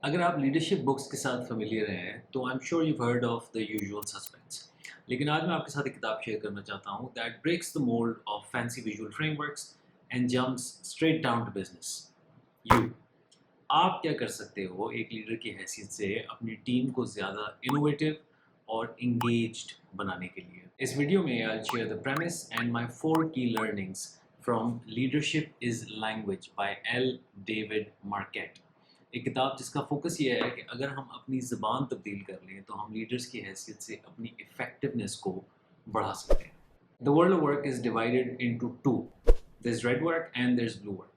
اگر آپ leadership books کے ساتھ فیملیئر ہیں تو I am sure you heard of the usual suspense. لیکن آج میں آپ کے ساتھ ایک کتاب شیئر کرنا چاہتا ہوں that breaks the mould of fancy visual frameworks and jumps straight down to business. You آپ کیا کر سکتے ہو ایک لیڈر کی حیثیت سے اپنی ٹیم کو زیادہ انوویٹو اور انگیجڈ بنانے کے لیے. اس ویڈیو میں I'll share the premise and my 4 key learnings from Leadership is Language by L. David Marquette. ایک کتاب جس کا فوکس یہ ہے کہ اگر ہم اپنی زبان تبدیل کر لیں تو ہم لیڈرز کی حیثیت سے اپنی افیکٹونیس کو بڑھا سکتے ہیں. The world of work is divided into two. There's red work and there's blue work.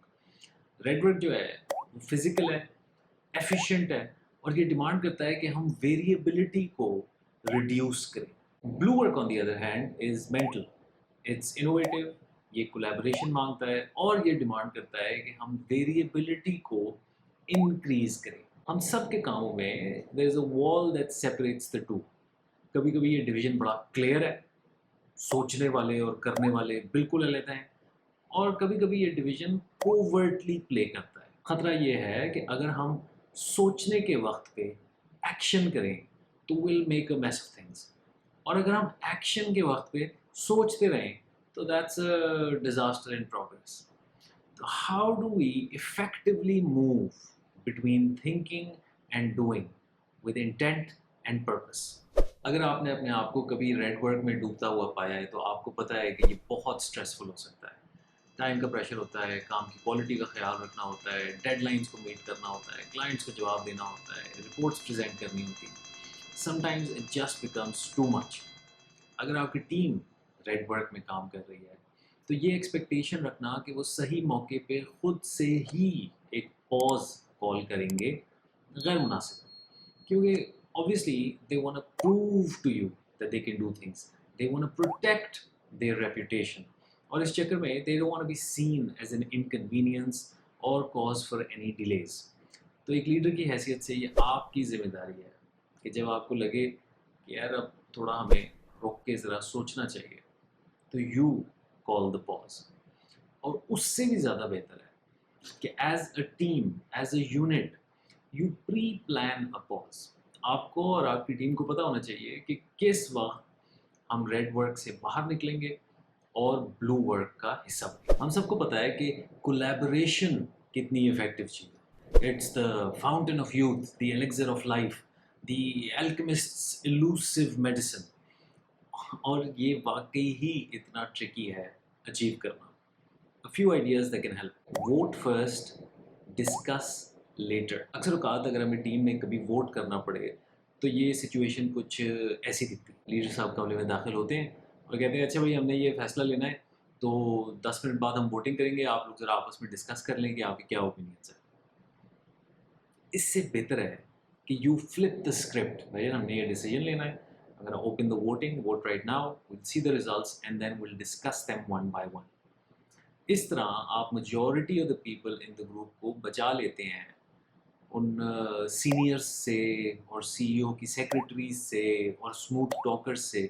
Red work جو ہے وہ فزیکل ہے، ایفیشینٹ ہے اور یہ ڈیمانڈ کرتا ہے کہ ہم ویریبلٹی کو ریڈیوس کریں. Blue work on the other hand is mental, it's innovative, یہ کولیبوریشن مانگتا ہے اور یہ ڈیمانڈ کرتا ہے کہ ہم ویریبلٹی کو انکریز کریں. ہم سب کے کاموں میں دیر از اے وال دیٹ سیپریٹس دا ٹو. کبھی کبھی یہ ڈویژن بڑا کلیئر ہے، سوچنے والے اور کرنے والے بالکل علیحدہ ہیں، اور کبھی کبھی یہ ڈویژن کوورٹلی پلے کرتا ہے. خطرہ یہ ہے کہ اگر ہم سوچنے کے وقت پہ ایکشن کریں تو will make a mass of things, اور اگر ہم ایکشن کے وقت پہ سوچتے رہیں تو that's a disaster in progress. How do we effectively move between thinking and doing with intent and purpose. اگر آپ نے اپنے آپ کو کبھی ریڈ ورک میں ڈوبتا ہوا پایا ہے تو آپ کو پتہ ہے کہ یہ بہت اسٹریسفل ہو سکتا ہے. ٹائم کا پریشر ہوتا ہے، کام کی کوالٹی کا خیال رکھنا ہوتا ہے، ڈیڈ لائنس کو میٹ کرنا ہوتا ہے، کلائنٹس کو جواب دینا ہوتا ہے، رپورٹس پریزنٹ کرنی ہوتی ہیں. Some times it just becomes too much. اگر آپ کی ٹیم ریڈ ورک میں کام کر رہی ہے تو یہ ایکسپیکٹیشن رکھنا کہ وہ صحیح موقع پہ خود سے ہی ایک پاز کال کریں گے غیر مناسب ہے. کیونکہ obviously they want to prove to you that they can do things. They want to protect their reputation. اور اس چکر میں they don't want to be seen as an inconvenience or cause for any delays. تو ایک leader کی حیثیت سے یہ آپ کی ذمہ داری ہے کہ جب آپ کو لگے کہ یار اب تھوڑا ہمیں روک کے ذرا سوچنا چاہیے تو یو کال دا پاز. اور اس سے بھی زیادہ بہتر ہے کہ as a team, as a unit, you pre plan a pause. آپ کو اور آپ کی ٹیم کو پتہ ہونا چاہیے کہ کس وقت ہم ریڈ ورک سے باہر نکلیں گے اور بلو ورک کا حصہ بنیں. ہم سب کو پتہ ہے کہ کولیبوریشن کتنی افیکٹو چیز ہے. It's the fountain of youth, the elixir of life, the alchemists elusive medicine. اور یہ واقعی ہی اتنا ٹرکی ہے اچیو کرنا. A few ideas that can help. Vote first, discuss later. اکثر اوقات اگر ہمیں ٹیم میں کبھی ووٹ کرنا پڑے تو یہ سچویشن کچھ ایسی دکھتی. لیڈر صاحب کمرے میں داخل ہوتے ہیں اور کہتے ہیں اچھا بھائی ہم نے یہ فیصلہ لینا ہے تو 10 منٹ بعد ہم ووٹنگ کریں گے، آپ لوگ ذرا آپس میں ڈسکس کر لیں کہ آپ کے کیا اوپینینس ہیں. اس سے بہتر ہے کہ یو فلپ دا اسکرپٹ. بھائی ہم نے یہ ڈیسیجن لینا ہے، اگر open the voting, vote right now, will see the results and then will discuss them one by one. اس طرح آپ majority of the people in the group کو بچا لیتے ہیں ان سینئرس سے اور سی ای او کی سیکرٹریز سے اور اسموتھ ٹاکرز سے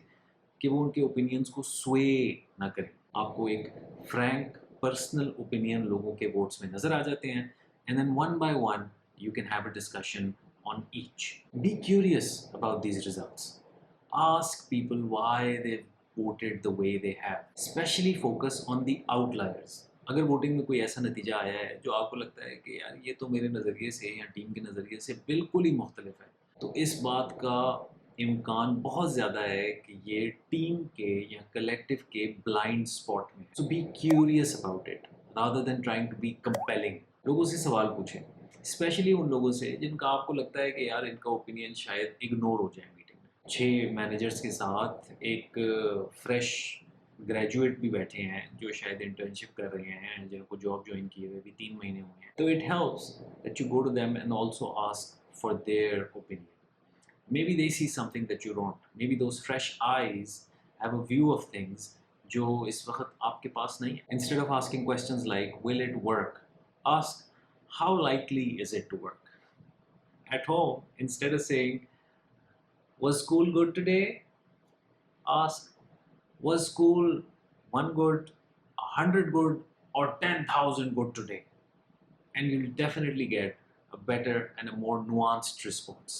کہ وہ ان کے اوپینینس کو سوے نہ کریں. آپ کو ایک فرینک پرسنل اوپینین لوگوں کے ووٹس میں نظر آ جاتے ہیں and then one by one you can have a discussion on each. Be curious about these results. Ask people why they've voted the way they have. Especially focus on the outliers. اگر voting میں کوئی ایسا نتیجہ آیا ہے جو آپ کو لگتا ہے کہ یار یہ تو میرے نظریے سے یا ٹیم کے نظریے سے بالکل ہی مختلف ہے، تو اس بات کا امکان بہت زیادہ ہے کہ یہ ٹیم کے یا کلیکٹیو کے بلائنڈ اسپاٹ میں. So be curious about it rather than trying to be compelling. لوگوں سے سوال پوچھیں، اسپیشلی ان لوگوں سے جن کا آپ کو لگتا ہے کہ یار ان کا اوپینین شاید اگنور ہو جائیں. 6 مینیجرس کے ساتھ ایک فریش گریجویٹ بھی بیٹھے ہیں جو شاید انٹرنشپ کر رہے ہیں، جن کو جاب جوائن کیے ہوئے بھی 3 مہینے ہوئے ہیں. تو it helps that you go to them and also ask for their opinion. Maybe they see something that you don't. Maybe those fresh eyes have a view of things جو اس وقت آپ کے پاس نہیں ہے. Instead of asking questions like will it work, ask how likely is it to work. At home instead of seeing was school good today? Ask, was school 1 good, 100 good, or 10,000 good today? And you'll definitely get a better and a more nuanced response.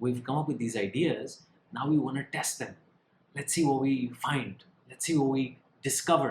We've come up with these ideas, now we want to test them. Let's see what we find. Let's see what we discover.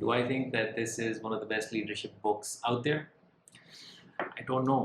Do I think that this is one of the best leadership books out there? I don't know.